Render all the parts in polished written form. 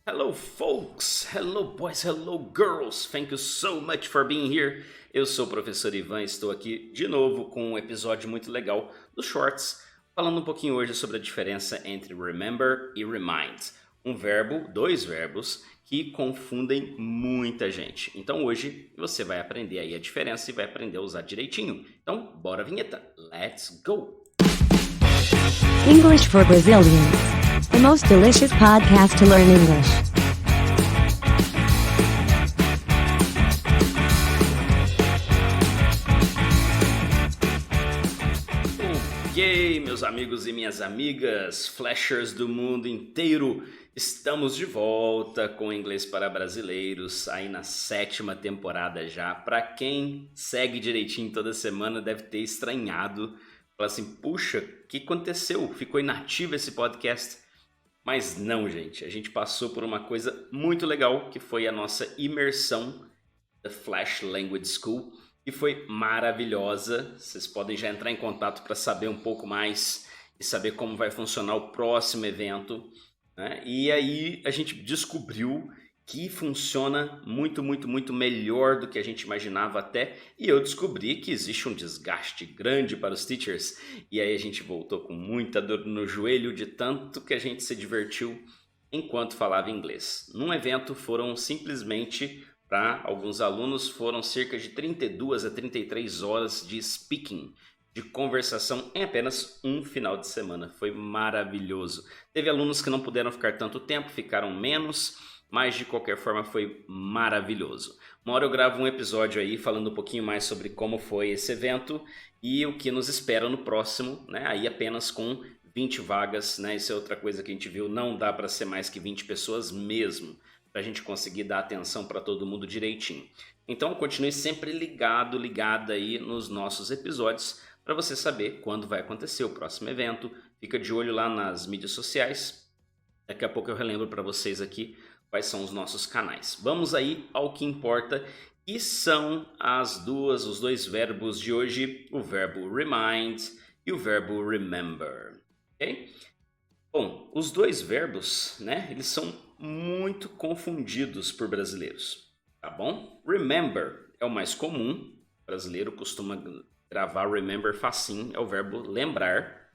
Hello, folks! Hello, boys! Hello, girls! Thank you so much for being here. Eu sou o professor Ivan e estou aqui de novo com um episódio muito legal dos Shorts, falando um pouquinho hoje sobre a diferença entre remember e remind. Dois verbos que confundem muita gente. Então hoje você vai aprender aí a diferença e vai aprender a usar direitinho. Então, bora a vinheta! Let's go! English for Brazilians. The most delicious podcast to learn English. Ok, meus amigos e minhas amigas, flashers do mundo inteiro, estamos de volta com Inglês para Brasileiros, aí na 7ª temporada já. Para quem segue direitinho toda semana deve ter estranhado, falar assim, puxa, o que aconteceu? Ficou inativo esse podcast? Mas não, gente, a gente passou por uma coisa muito legal, que foi a nossa imersão da Flash Language School, que foi maravilhosa. Vocês podem já entrar em contato para saber um pouco mais e saber como vai funcionar o próximo evento, né? E aí a gente descobriu que funciona muito melhor do que a gente imaginava até, e eu descobri que existe um desgaste grande para os teachers, e aí a gente voltou com muita dor no joelho de tanto que a gente se divertiu enquanto falava inglês. Num evento foram simplesmente, para alguns alunos, foram cerca de 32 a 33 horas de speaking, de conversação em apenas um final de semana. Foi maravilhoso. Teve alunos que não puderam ficar tanto tempo, ficaram menos, mas de qualquer forma foi maravilhoso. Uma hora eu gravo um episódio aí falando um pouquinho mais sobre como foi esse evento e o que nos espera no próximo, né? Aí apenas com 20 vagas, né? Isso é outra coisa que a gente viu, não dá para ser mais que 20 pessoas mesmo, para a gente conseguir dar atenção para todo mundo direitinho. Então continue sempre ligada aí nos nossos episódios para você saber quando vai acontecer o próximo evento. Fica de olho lá nas mídias sociais. Daqui a pouco eu relembro para vocês aqui quais são os nossos canais. Vamos aí ao que importa, e são os dois verbos de hoje, o verbo remind e o verbo remember, ok? Bom, os dois verbos, né, eles são muito confundidos por brasileiros, tá bom? Remember é o mais comum, o brasileiro costuma gravar remember facinho, é o verbo lembrar,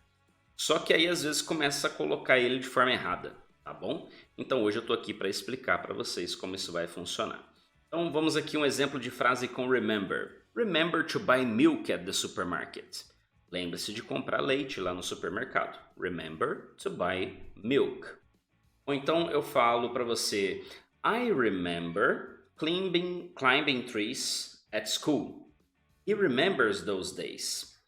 só que aí às vezes começa a colocar ele de forma errada. Tá bom? Então hoje eu estou aqui para explicar para vocês como isso vai funcionar. Então vamos aqui um exemplo de frase com remember. Remember to buy milk at the supermarket. Lembre-se de comprar leite lá no supermercado. Remember to buy milk. Ou então eu falo para você, I remember climbing trees at school. He remembers those days.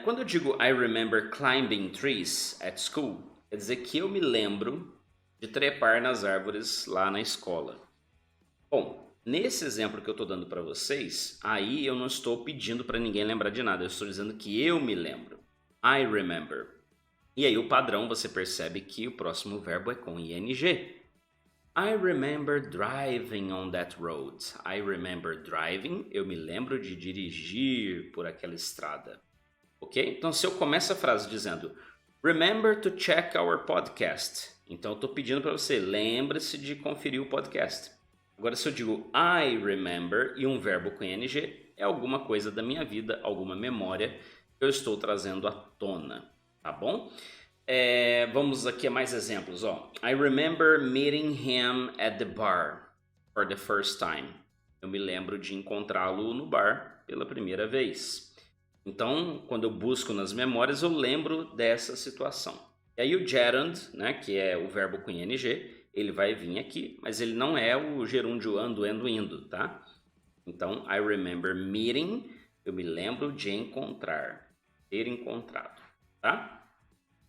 Quando eu digo I remember climbing trees at school, quer dizer que eu me lembro de trepar nas árvores lá na escola. Bom, nesse exemplo que eu estou dando para vocês, aí eu não estou pedindo para ninguém lembrar de nada, eu estou dizendo que eu me lembro. I remember. E aí o padrão, você percebe que o próximo verbo é com ing. I remember driving on that road. I remember driving, eu me lembro de dirigir por aquela estrada. Ok? Então se eu começo a frase dizendo remember to check our podcast. Então eu estou pedindo para você, lembre-se de conferir o podcast. Agora se eu digo I remember e um verbo com ing, é alguma coisa da minha vida, alguma memória que eu estou trazendo à tona, tá bom? Vamos aqui a mais exemplos. I remember meeting him at the bar for the first time. Eu me lembro de encontrá-lo no bar pela primeira vez. Então, quando eu busco nas memórias, eu lembro dessa situação. E aí o gerund, né, que é o verbo com ing, ele vai vir aqui, mas ele não é o gerúndio ando, indo, tá? Então, I remember meeting, eu me lembro de encontrar, ter encontrado, tá?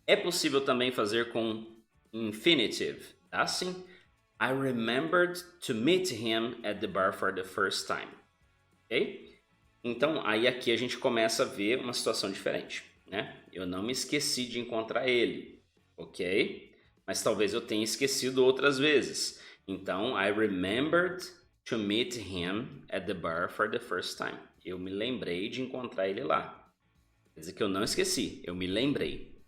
É possível também fazer com infinitive, tá? Assim, I remembered to meet him at the bar for the first time, ok? Então, aí aqui a gente começa a ver uma situação diferente, né? Eu não me esqueci de encontrar ele, ok? Mas talvez eu tenha esquecido outras vezes. Então, I remembered to meet him at the bar for the first time. Eu me lembrei de encontrar ele lá. Quer dizer que eu não esqueci, eu me lembrei.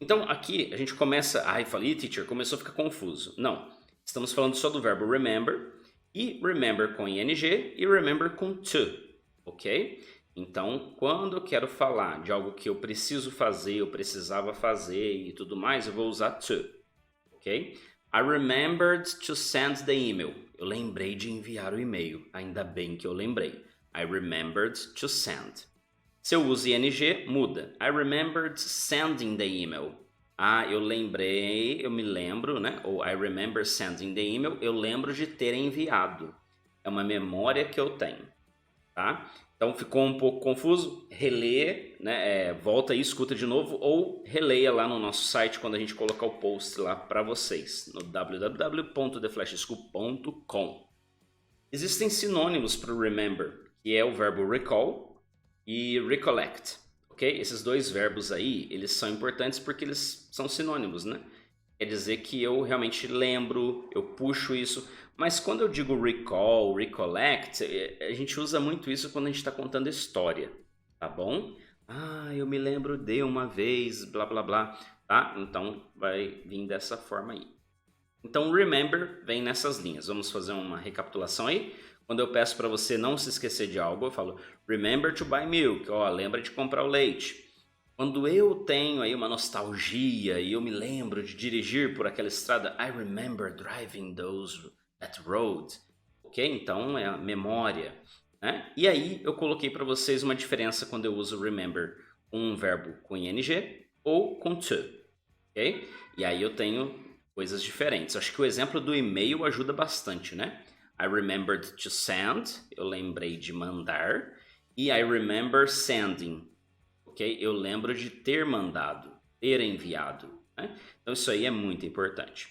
Então, aqui a gente começa... Ai, falei, teacher, começou a ficar confuso. Não, Estamos falando só do verbo remember, e remember com ing e remember com to, ok? Então, quando eu quero falar de algo que eu preciso fazer, eu precisava fazer e tudo mais, eu vou usar to, ok? I remembered to send the email. Eu lembrei de enviar o e-mail. Ainda bem que eu lembrei. I remembered to send. Se eu uso ing, muda. I remembered sending the email. Eu lembrei, eu me lembro, né? Ou I remember sending the email. Eu lembro de ter enviado. É uma memória que eu tenho, tá? Então ficou um pouco confuso? Relê, né? Volta aí, escuta de novo ou releia lá no nosso site quando a gente colocar o post lá para vocês no www.theflashschool.com. Existem sinônimos para o remember, que é o verbo recall e recollect, ok? Esses dois verbos aí, eles são importantes porque eles são sinônimos, né? Quer dizer que eu realmente lembro, eu puxo isso. Mas quando eu digo recall, recollect, a gente usa muito isso quando a gente está contando história, tá bom? Eu me lembro de uma vez, blá blá blá, tá? Então vai vir dessa forma aí. Então remember vem nessas linhas. Vamos fazer uma recapitulação aí? Quando eu peço para você não se esquecer de algo, eu falo remember to buy milk, lembra de comprar o leite. Quando eu tenho aí uma nostalgia e eu me lembro de dirigir por aquela estrada, I remember driving that road, ok? Então é a memória, né? E aí eu coloquei para vocês uma diferença quando eu uso remember com um verbo com ing ou com to, ok? E aí eu tenho coisas diferentes. Acho que o exemplo do e-mail ajuda bastante, né? I remembered to send, eu lembrei de mandar, e I remember sending. Okay? Eu lembro de ter mandado, ter enviado, né? Então isso aí é muito importante.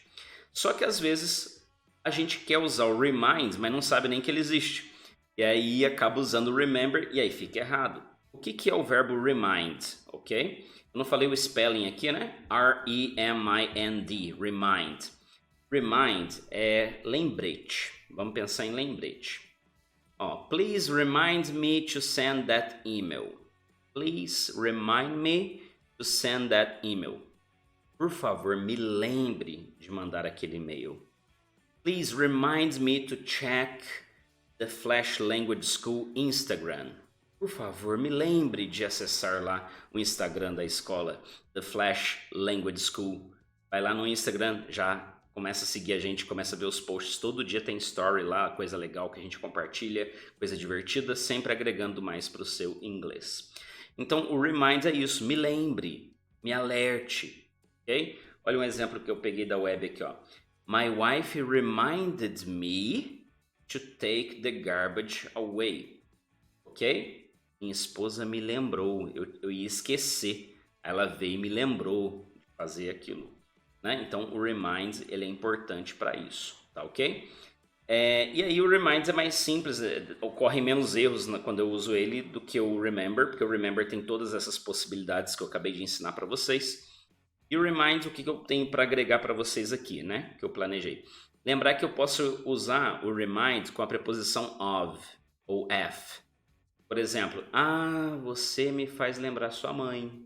Só que às vezes a gente quer usar o remind, mas não sabe nem que ele existe. E aí acaba usando o remember e aí fica errado. O que é o verbo remind? Ok? Eu não falei o spelling aqui, né? R-E-M-I-N-D, remind. Remind é lembrete. Vamos pensar em lembrete. Please remind me to send that email. Please remind me to send that email. Por favor, me lembre de mandar aquele e-mail. Please remind me to check the Flash Language School Instagram. Por favor, me lembre de acessar lá o Instagram da escola, The Flash Language School. Vai lá no Instagram, já começa a seguir a gente, começa a ver os posts. Todo dia tem story lá, coisa legal que a gente compartilha, coisa divertida, sempre agregando mais para o seu inglês. Então, o remind é isso, me lembre, me alerte, ok? Olha um exemplo que eu peguei da web aqui, My wife reminded me to take the garbage away, ok? Minha esposa me lembrou, eu ia esquecer, ela veio e me lembrou de fazer aquilo, né? Então, o remind, ele é importante para isso, tá ok? E aí o remind é mais simples, ocorrem menos erros quando eu uso ele do que o remember, porque o remember tem todas essas possibilidades que eu acabei de ensinar para vocês. E o remind, o que eu tenho para agregar para vocês aqui, né? Que eu planejei. Lembrar que eu posso usar o remind com a preposição of ou f. Por exemplo, você me faz lembrar sua mãe.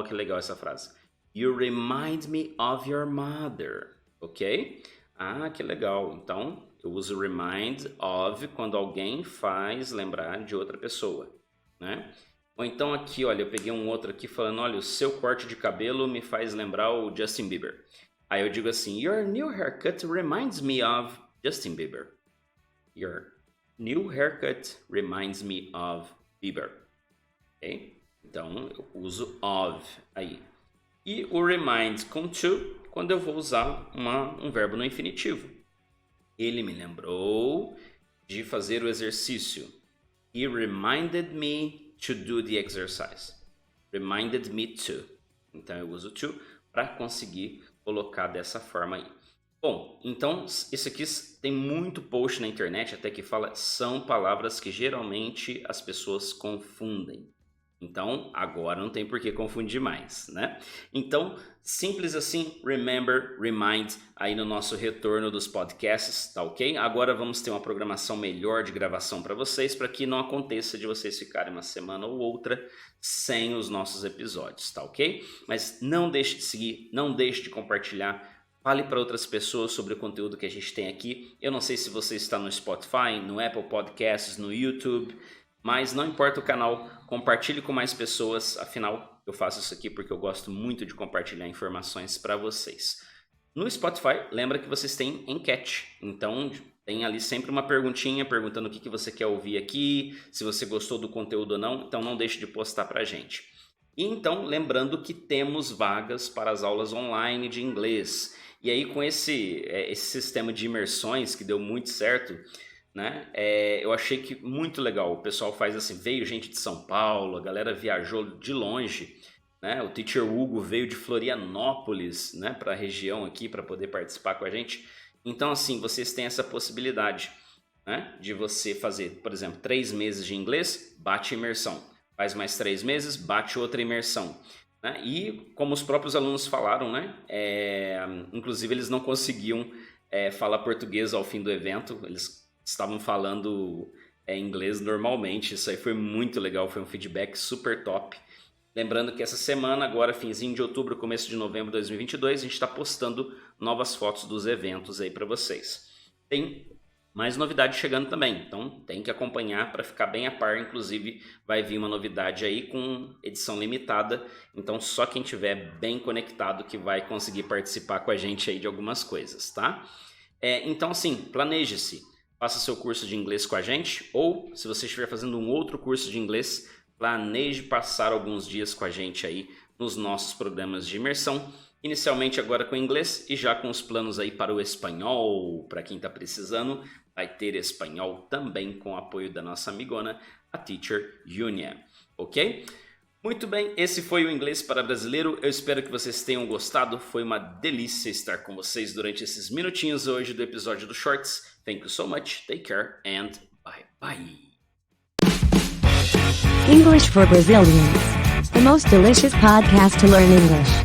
Que legal essa frase. You remind me of your mother, ok? Que legal. Então, eu uso remind of quando alguém faz lembrar de outra pessoa, né? Ou então aqui, olha, eu peguei um outro aqui falando, olha, o seu corte de cabelo me faz lembrar o Justin Bieber. Aí eu digo assim, your new haircut reminds me of Justin Bieber. Your new haircut reminds me of Bieber. Ok? Então, eu uso of aí. E o remind com to, quando eu vou usar um verbo no infinitivo. Ele me lembrou de fazer o exercício. He reminded me to do the exercise. Reminded me to. Então eu uso to para conseguir colocar dessa forma aí. Bom, então isso aqui tem muito post na internet até que fala são palavras que geralmente as pessoas confundem. Então, agora não tem por que confundir mais, né? Então, simples assim, remember, remind, aí no nosso retorno dos podcasts, tá ok? Agora vamos ter uma programação melhor de gravação para vocês, para que não aconteça de vocês ficarem uma semana ou outra sem os nossos episódios, tá ok? Mas não deixe de seguir, não deixe de compartilhar, Fale para outras pessoas sobre o conteúdo que a gente tem aqui. Eu não sei se você está no Spotify, no Apple Podcasts, no YouTube, mas não importa o canal, compartilhe com mais pessoas. Afinal, eu faço isso aqui porque eu gosto muito de compartilhar informações para vocês. No Spotify, lembra que vocês têm enquete, então tem ali sempre uma perguntinha perguntando o que você quer ouvir aqui, se você gostou do conteúdo ou não, então não deixe de postar para a gente. E então, lembrando que temos vagas para as aulas online de inglês. E aí com esse sistema de imersões que deu muito certo, né? Eu achei que muito legal. O pessoal faz assim, veio gente de São Paulo, a galera viajou de longe. Né? O Teacher Hugo veio de Florianópolis, né, para a região aqui para poder participar com a gente. Então, assim, vocês têm essa possibilidade, né, de você fazer, por exemplo, 3 meses de inglês, bate imersão. Faz mais 3 meses, bate outra imersão. Né? E como os próprios alunos falaram, né, inclusive eles não conseguiam falar português ao fim do evento, eles estavam falando inglês normalmente. Isso aí foi muito legal, foi um feedback super top. Lembrando que essa semana, agora finzinho de outubro, começo de novembro de 2022, a gente está postando novas fotos dos eventos aí para vocês. Tem mais novidade chegando também, então tem que acompanhar para ficar bem a par. Inclusive vai vir uma novidade aí com edição limitada, então só quem tiver bem conectado que vai conseguir participar com a gente aí de algumas coisas, tá? Então assim, planeje-se, faça seu curso de inglês com a gente, ou se você estiver fazendo um outro curso de inglês, planeje passar alguns dias com a gente aí nos nossos programas de imersão, inicialmente agora com inglês e já com os planos aí para o espanhol. Para quem está precisando, vai ter espanhol também com o apoio da nossa amigona, a Teacher Union, ok? Muito bem, esse foi o Inglês para Brasileiro. Eu espero que vocês tenham gostado. Foi uma delícia estar com vocês durante esses minutinhos hoje do episódio do Shorts. Thank you so much, take care and bye bye. English for Brazilians. The most delicious podcast to learn English.